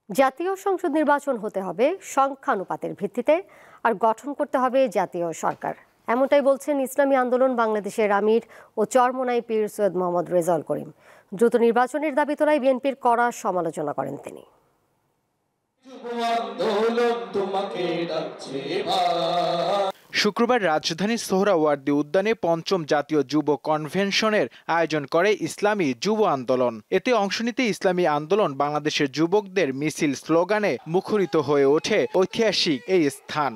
জাতীয় সংসদ নির্বাচন হতে হবে সংখ্যানুপাতের ভিত্তিতে, আর গঠন করতে হবে জাতীয় সরকার। এমনটাই বলছেন ইসলামী আন্দোলন বাংলাদেশের আমির ও চরমোনাই পীর সৈয়দ মোহাম্মদ রেজাউল করিম। দ্রুত নির্বাচনের দাবি তোলায় বিএনপির কড়া সমালোচনা করেন তিনি। শুক্রবার রাজধানীর সোহরাওয়ার্দী উদ্যানে পঞ্চম জাতীয় যুব কনভেনশনের আয়োজন করে ইসলামী যুব আন্দোলন। এতে অংশ নিতে ইসলামী আন্দোলন বাংলাদেশের যুবকদের মিছিল স্লোগানে মুখরিত হয়ে ওঠে ঐতিহাসিক এই স্থান।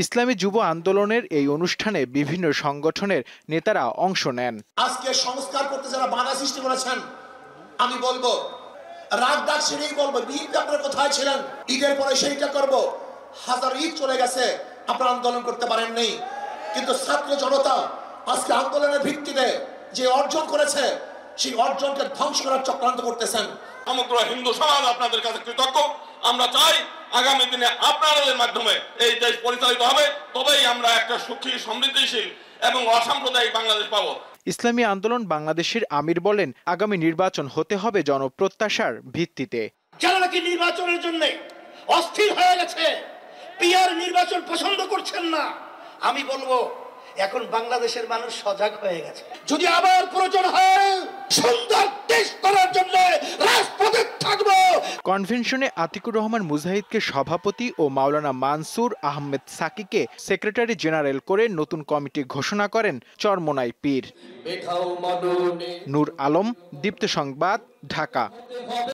ইসলামী যুব আন্দোলনের এই অনুষ্ঠানে বিভিন্ন সংগঠনের নেতারা অংশ নেন। আজকে সংস্কার করতে যারা বাধা সৃষ্টি করেছেন, আমি বলবো রাগ ডাক সেটাই বলবো, বিএনপি আপনারা কোথায় ছিলেন? ঈদের পরে সেইটা করব। হাজার ঈদ চলে গেছে, আপনারা আন্দোলন করতে পারেননি, কিন্তু ছাত্র জনতা আজকে আন্দোলনের ভিত্তিতে যে অর্জন করেছে সেই অর্জনকে ধ্বংস করার চক্রান্ত করতেছেন। সমগ্র হিন্দু সমাজ আপনাদের কাছে কৃতজ্ঞ। আমরা চাই আগামী দিনে আপনাদের মাধ্যমে এই দেশ পরিচালিত হবে, তবেই আমরা একটা সুখী, সমৃদ্ধিশীল এবং অসাম্প্রদায়িক বাংলাদেশ পাবো। ইসলামী আন্দোলন বাংলাদেশের আমির বলেন, আগামী নির্বাচন হতে হবে জনপ্রত্যাশার ভিত্তিতে। যারা নাকি নির্বাচনের জন্য অস্থির হয়ে গেছে, পিয়ার নির্বাচন পছন্দ করছেন না, আমি বলবো এখন বাংলাদেশের মানুষ সজাগ হয়ে গেছে। যদি আবার প্রয়োজন হয় সুন্দর দেশ করার জন্য রাজপথে থাকবো। কনভেনশনে আতিকুর রহমান মুজাহিদকে সভাপতি ও মাওলানা মানসুর আহমেদ সাকিকে সেক্রেটারি জেনারেল করে নতুন কমিটি ঘোষণা করেন চরমোনাই পীর। নূর আলম, দীপ্ত সংবাদ, ঢাকা।